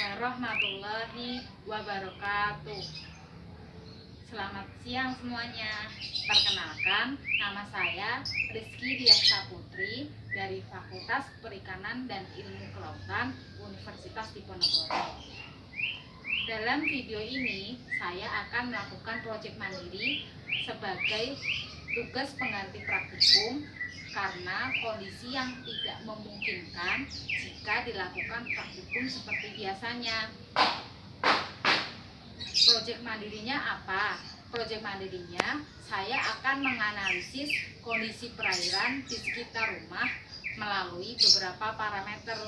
warahmatullahi wabarakatuh. Selamat siang semuanya. Perkenalkan, nama saya Rizky Diasa Putri dari Fakultas Perikanan dan Ilmu Kelautan Universitas Diponegoro. Dalam video ini, saya akan melakukan proyek mandiri sebagai tugas pengganti praktikum karena kondisi yang tidak memungkinkan jika dilakukan praktikum seperti biasanya. Proyek mandirinya apa? Proyek mandirinya saya akan menganalisis kondisi perairan di sekitar rumah melalui beberapa parameter.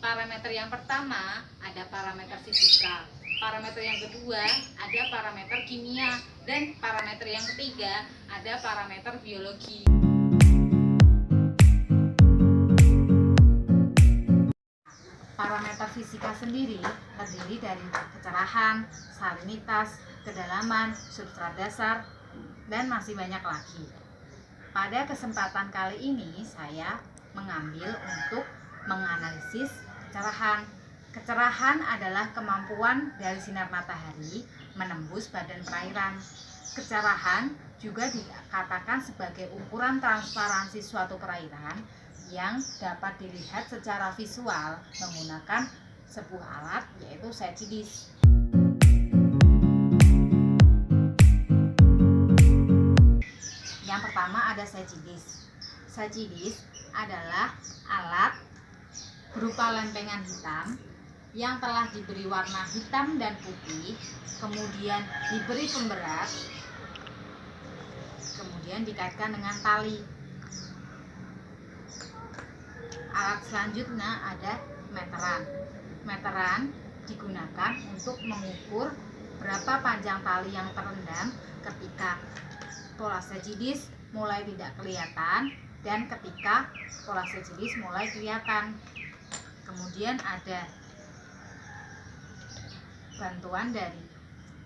Parameter yang pertama ada parameter fisika, parameter yang kedua ada parameter kimia, dan parameter yang ketiga ada parameter biologi. Parameter fisika sendiri terdiri dari kecerahan, salinitas, kedalaman, substrat dasar, dan masih banyak lagi. Pada kesempatan kali ini saya mengambil untuk menganalisis kecerahan. Kecerahan adalah kemampuan dari sinar matahari menembus badan perairan. Kecerahan juga dikatakan sebagai ukuran transparansi suatu perairan yang dapat dilihat secara visual menggunakan sebuah alat, yaitu SETI-DIS. Yang pertama ada SETI-DIS. SETI-DIS adalah alat berupa lempengan hitam yang telah diberi warna hitam dan putih, kemudian diberi pemberat, kemudian dikaitkan dengan tali. Alat selanjutnya ada meteran. Meteran digunakan untuk mengukur berapa panjang tali yang terendam ketika pola SETI-DIS mulai tidak kelihatan dan ketika pola SETI-DIS mulai kelihatan. Kemudian ada bantuan dari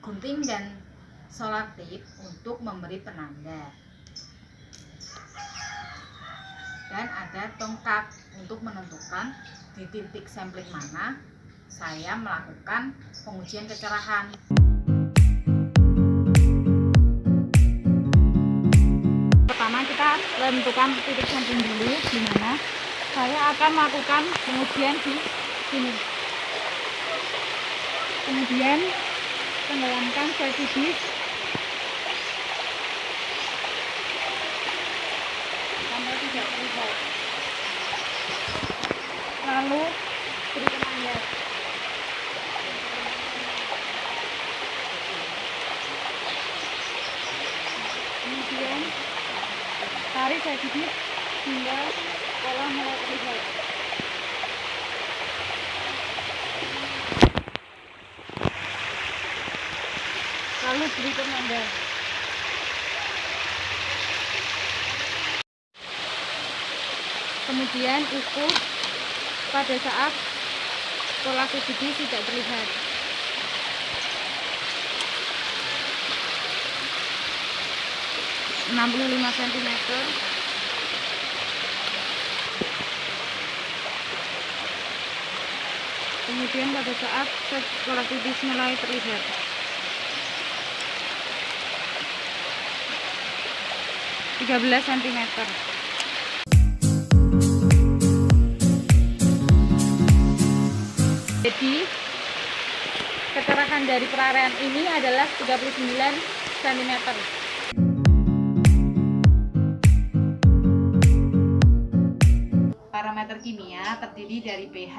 gunting dan selotip untuk memberi penanda. Dan ada tongkat untuk menentukan di titik sampling mana saya melakukan pengujian kecerahan. Pertama kita tentukan titik sampling dulu, di mana saya akan melakukan pengujian di sini. Kemudian tenggelamkan SETI-DIS sampai tidak terlihat. Lalu beri penanda. Kemudian tarik SETI-DIS hingga pola mulai terlihat. Lalu beri penanda. Kemudian ukur pada saat pola SETI-DIS tidak terlihat. Enam 65 cm. Kemudian pada saat pola SETI-DIS mulai terlihat. 13 cm. Jadi kecerahan dari perairan ini adalah 39 cm. Parameter kimia terdiri dari pH,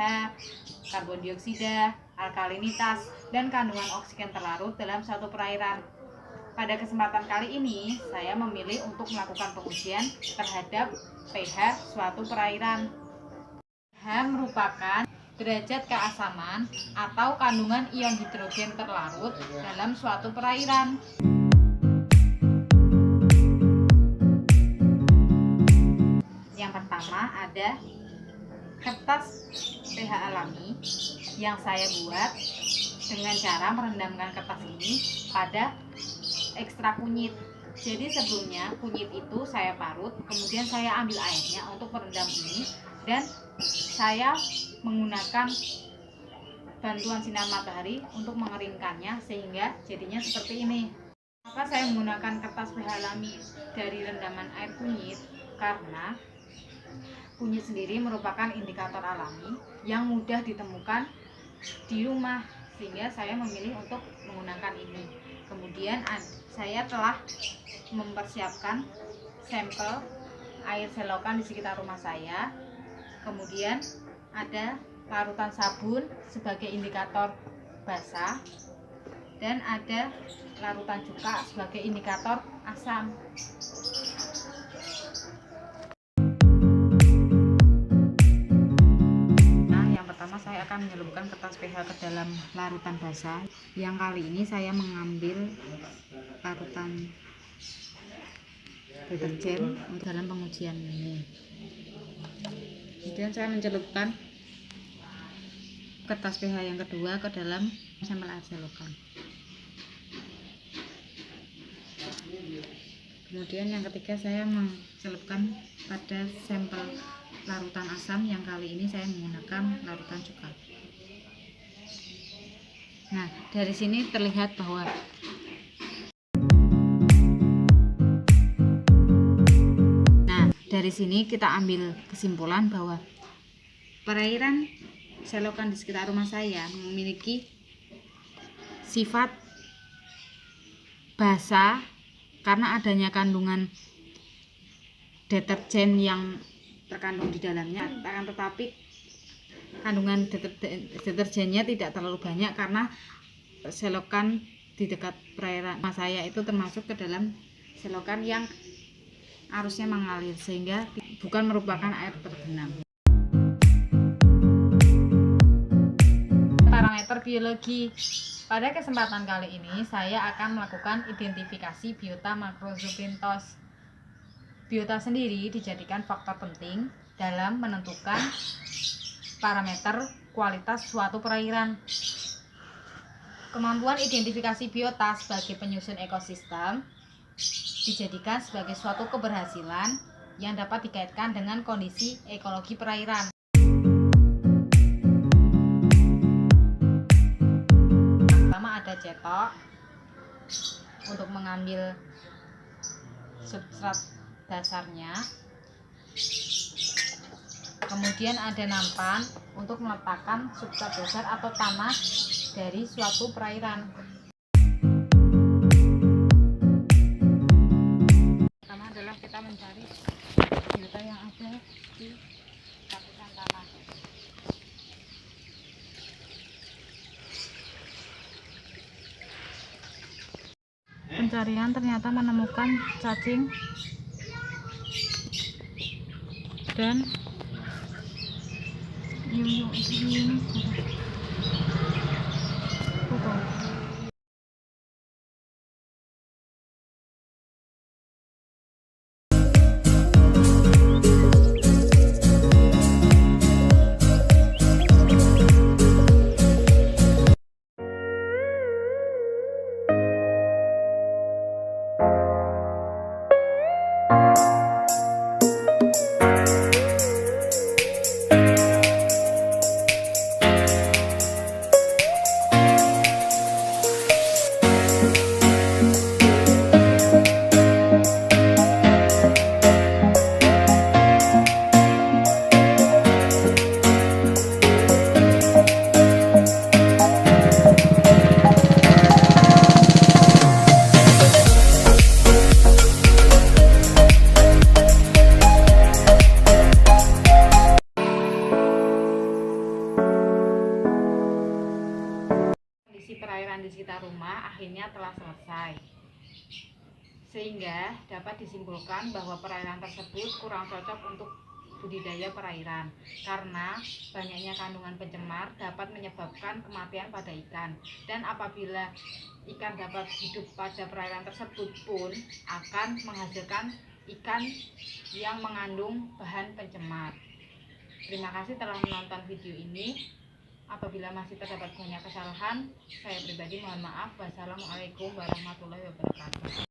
karbon dioksida, alkalinitas, dan kandungan oksigen terlarut dalam suatu perairan. Pada kesempatan kali ini, saya memilih untuk melakukan pengujian terhadap pH suatu perairan. pH merupakan derajat keasaman atau kandungan ion hidrogen terlarut dalam suatu perairan. Yang pertama ada kertas pH alami yang saya buat dengan cara merendamkan kertas ini pada ekstrak kunyit. Jadi sebelumnya kunyit itu saya parut, kemudian saya ambil airnya untuk merendam ini, dan saya menggunakan bantuan sinar matahari untuk mengeringkannya sehingga jadinya seperti ini. Maka saya menggunakan kertas pH alami dari rendaman air kunyit karena kunyit sendiri merupakan indikator alami yang mudah ditemukan di rumah, sehingga saya memilih untuk menggunakan ini. Kemudian saya telah mempersiapkan sampel air selokan di sekitar rumah saya. Kemudian ada larutan sabun sebagai indikator basah dan ada larutan cuka sebagai indikator asam. Saya akan menyelupkan kertas pH ke dalam larutan basah. Yang kali ini saya mengambil larutan deterjen dalam pengujian ini. Kemudian saya mencelupkan kertas pH yang kedua ke dalam sampel air selokan. Kemudian yang ketiga saya mencelupkan pada sampel larutan asam, yang kali ini saya menggunakan larutan cuka. Nah, dari sini terlihat bahwa dari sini kita ambil kesimpulan bahwa perairan selokan di sekitar rumah saya memiliki sifat basah karena adanya kandungan deterjen yang terkandung di dalamnya, akan tetapi kandungan deterjennya tidak terlalu banyak karena selokan di dekat perairan rumah saya itu termasuk ke dalam selokan yang arusnya mengalir sehingga bukan merupakan air terbenam. Parameter biologi. Pada kesempatan kali ini saya akan melakukan identifikasi biota macrozooxanthus. Biota sendiri dijadikan faktor penting dalam menentukan parameter kualitas suatu perairan. Kemampuan identifikasi biota sebagai penyusun ekosistem dijadikan sebagai suatu keberhasilan yang dapat dikaitkan dengan kondisi ekologi perairan. Pertama ada cetok untuk mengambil substrat dasarnya, kemudian ada nampan untuk meletakkan substrat dasar atau tanah dari suatu perairan. Pertama adalah kita mencari biota yang ada di lapisan tanah. Pencarian ternyata menemukan cacing dan ini perairan di sekitar rumah akhirnya telah selesai, sehingga dapat disimpulkan bahwa perairan tersebut kurang cocok untuk budidaya perairan karena banyaknya kandungan pencemar dapat menyebabkan kematian pada ikan, dan apabila ikan dapat hidup pada perairan tersebut pun akan menghasilkan ikan yang mengandung bahan pencemar. Terima kasih telah menonton video ini. Apabila masih terdapat banyak kesalahan, saya pribadi mohon maaf. Wassalamualaikum warahmatullahi wabarakatuh.